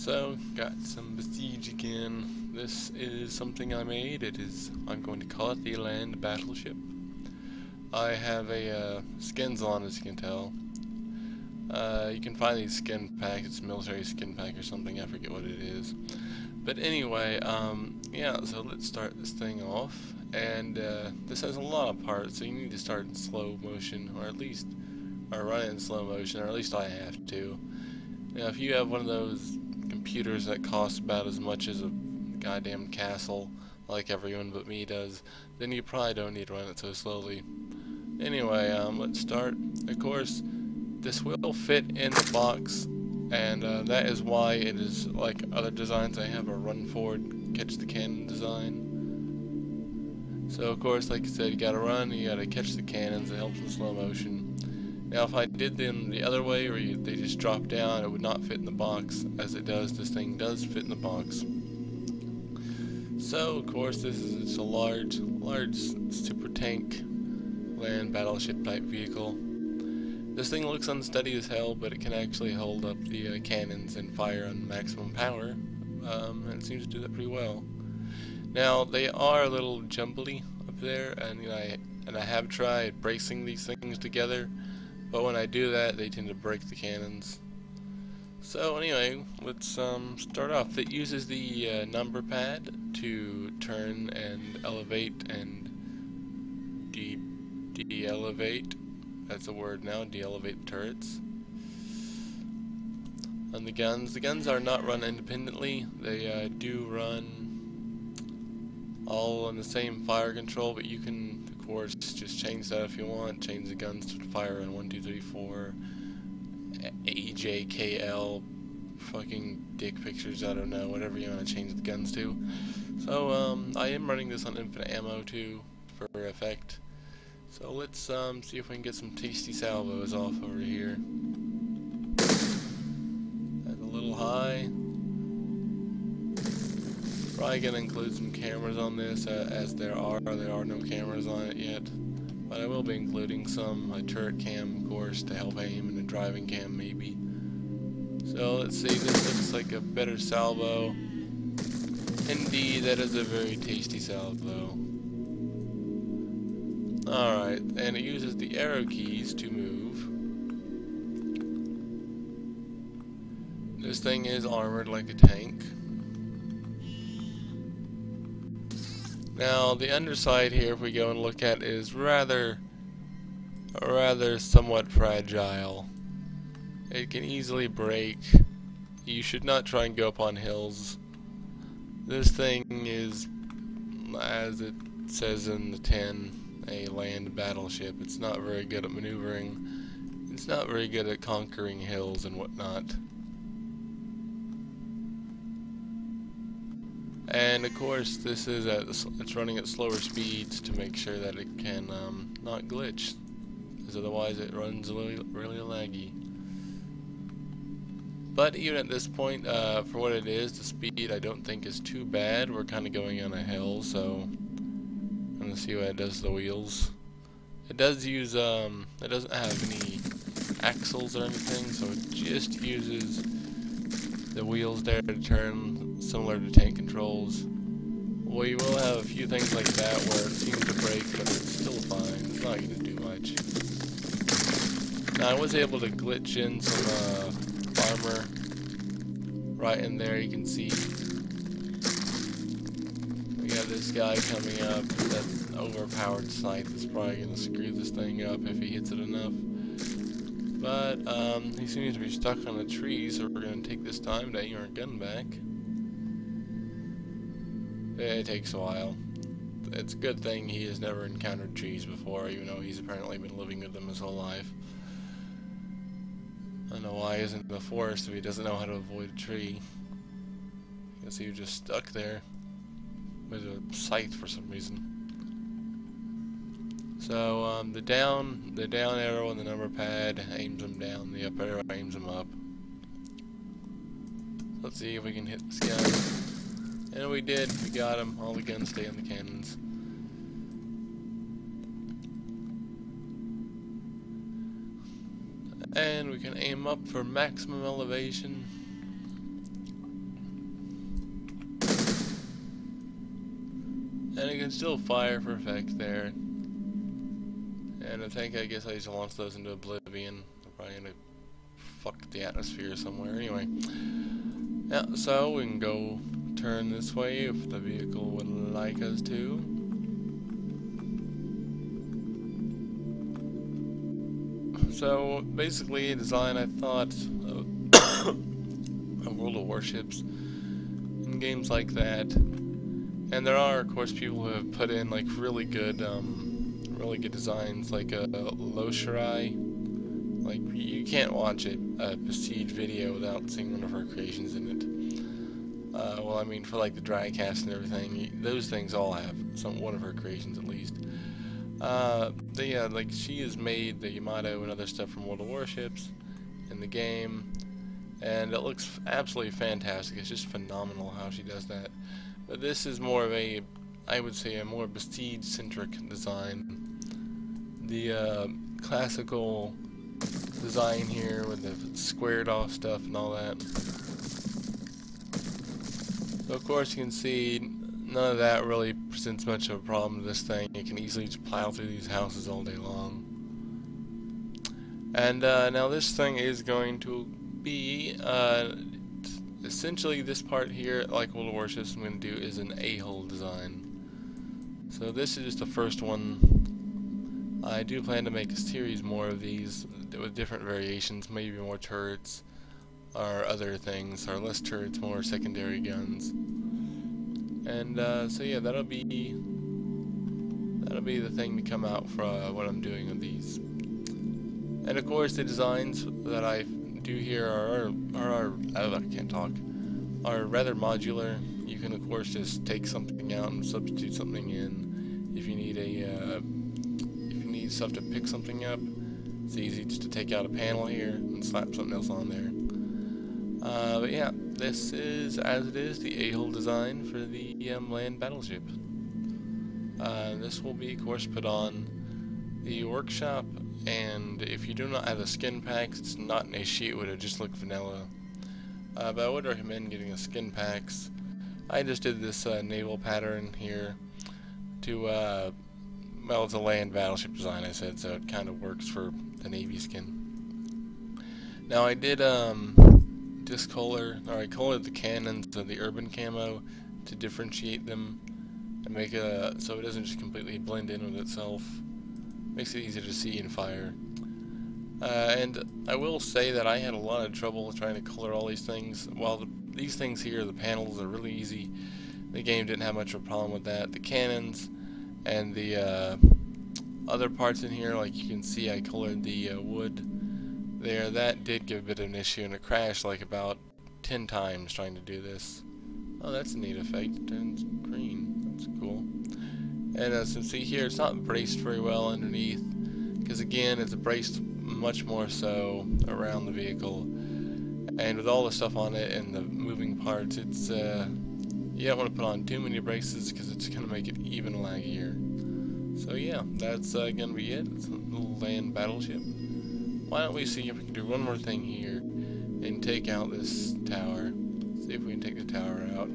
So, got some Besiege again. This is something I made. I'm going to call it the Land Battleship. I have a skins on, as you can tell. You can find these skin packs. It's a military skin pack or something. I forget what it is. But anyway, yeah. So let's start this thing off. And this has a lot of parts, so you need to start in slow motion, or run it in slow motion, or at least I have to. Now, if you have one of those computers that costs about as much as a goddamn castle, like everyone but me does, then you probably don't need to run it so slowly. Anyway, let's start. Of course, this will fit in the box, and that is why it is like other designs. I have a run forward, catch the cannon design. So of course, like I said, you gotta run, you gotta catch the cannons. It helps in slow motion. Now, if I did them the other way, where they just drop down, it would not fit in the box. As it does, this thing does fit in the box. So, of course, it's a large super tank land battleship type vehicle. This thing looks unsteady as hell, but it can actually hold up the cannons and fire on maximum power, and it seems to do that pretty well. Now, they are a little jumbly up there, and I have tried bracing these things together. But when I do that, they tend to break the cannons. So anyway, let's start off. It uses the number pad to turn and elevate and de-elevate. That's a word now, de-elevate turrets. And the guns are not run independently. They do run all on the same fire control, but you can, of course, just change that if you want. Change the guns to fire in 1, 2, 3, 4, AJKL, fucking dick pictures, I don't know, whatever you want to change the guns to. So, I am running this on infinite ammo too, for effect. So let's see if we can get some tasty salvos off over here. That's a little high. Probably gonna include some cameras on this, as there are no cameras on it yet, but I will be including some, a turret cam, of course, to help aim, and a driving cam maybe. So let's see, this looks like a better salvo. Indeed, that is a very tasty salvo. Alright, and it uses the arrow keys to move. This thing is armored like a tank. Now, the underside here, if we go and look at, is rather somewhat fragile. It can easily break. You should not try and go up on hills. This thing is, as it says in the tin, a land battleship. It's not very good at maneuvering. It's not very good at conquering hills and whatnot. And of course, this is it's running at slower speeds to make sure that it can not glitch, because otherwise it runs really laggy. But even at this point, for what it is, the speed I don't think is too bad. We're kind of going on a hill, so I'm gonna see what it does to the wheels. It does use it doesn't have any axles or anything, so it just uses the wheels there to turn, similar to tank controls. We will have a few things like that where it seems to break, but it's still fine. It's not going to do much. Now, I was able to glitch in some armor right in there. You can see we got this guy coming up. That overpowered scythe is probably going to screw this thing up if he hits it enough. But he seems to be stuck on a tree, so we're going to take this time to aim our gun back. It takes a while. It's a good thing he has never encountered trees before, even though he's apparently been living with them his whole life. I don't know why he isn't in the forest if he doesn't know how to avoid a tree. I guess he was just stuck there with a scythe for some reason. So the down arrow on the number pad aims him down, the up arrow aims him up. Let's see if we can hit this guy. And we did, we got him. All the guns stay on the cannons. And we can aim up for maximum elevation. And it can still fire for effect there. And I guess I just launch those into oblivion. I'm probably gonna fuck the atmosphere somewhere. Anyway. Yeah, so we can go turn this way if the vehicle would like us to. So basically, a design I thought of World of Warships and games like that. And there are, of course, people who have put in like really good designs, like Loshirai. Like you can't watch a Besiege video without seeing one of her creations in it. Well, I mean, for like the Drycast and everything, those things all have one of her creations at least. Yeah, like she has made the Yamato and other stuff from World of Warships in the game, and it looks absolutely fantastic. It's just phenomenal how she does that. But this is more of a, I would say, a more Besiege-centric design. The classical design here with the squared off stuff and all that. So of course you can see none of that really presents much of a problem to this thing. You can easily just plow through these houses all day long. And now this thing is going to be essentially this part here, like World of Warships, I'm going to do is an a-hole design. So this is just the first one. I do plan to make a series more of these with different variations, maybe more turrets or other things, or less turrets, more secondary guns. And so yeah, that'll be the thing to come out for what I'm doing with these. And of course, the designs that I do here are I can't talk, are rather modular. You can of course just take something out and substitute something in. If you need stuff to pick something up, it's easy just to take out a panel here and slap something else on there. But yeah, this is, as it is, the a-hole design for the land battleship. This will be, of course, put on the workshop, and if you do not have the skin packs, it's not an issue. It would have just looked vanilla. But I would recommend getting the skin packs. I just did this naval pattern here to, well, it's a land battleship design, I said, so it kind of works for the Navy skin. Now I did discolor, or I colored the cannons of the urban camo to differentiate them and make it so it doesn't just completely blend in with itself. Makes it easier to see and fire. And I will say that I had a lot of trouble trying to color all these things. While these things here, the panels, are really easy, the game didn't have much of a problem with that. The cannons and the other parts in here, like you can see, I colored the wood there. That did give a bit of an issue, and it crashed like about 10 times trying to do this. Oh, that's a neat effect. It turns green. That's cool. And as you can see here, it's not braced very well underneath, because again, it's braced much more so around the vehicle. And with all the stuff on it and the moving parts, it's you don't want to put on too many braces because it's going to make it even laggier. So yeah, that's going to be it. It's a little land battleship. Why don't we see if we can do one more thing here and take out this tower. See if we can take the tower out.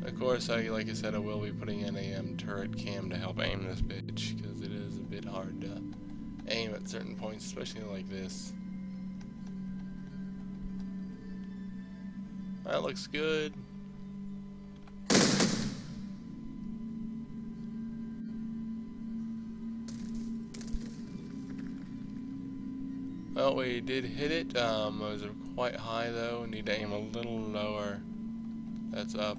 Of course, like I said, I will be putting in a turret cam to help aim this bitch, because it is a bit hard to aim at certain points, especially like this. That looks good. Well, we did hit it. It was quite high though. Need to aim a little lower. That's up.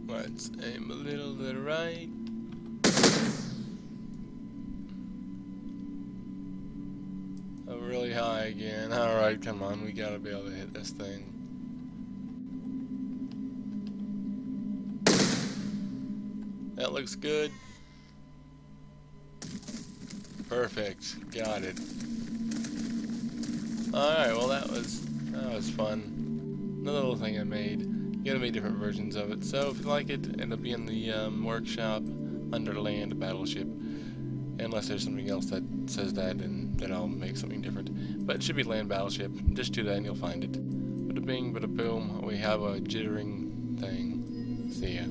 Let's aim a little to the right. Oh, really high again. Alright, come on. We gotta be able to hit this thing. That looks good. Perfect. Got it. Alright, well that was fun. Another little thing I made. You gotta make different versions of it. So if you like it, it'll be in the workshop under land battleship. Unless there's something else that says that, and then I'll make something different. But it should be land battleship. Just do that and you'll find it. Bada bing, bada boom. We have a jittering thing. See ya.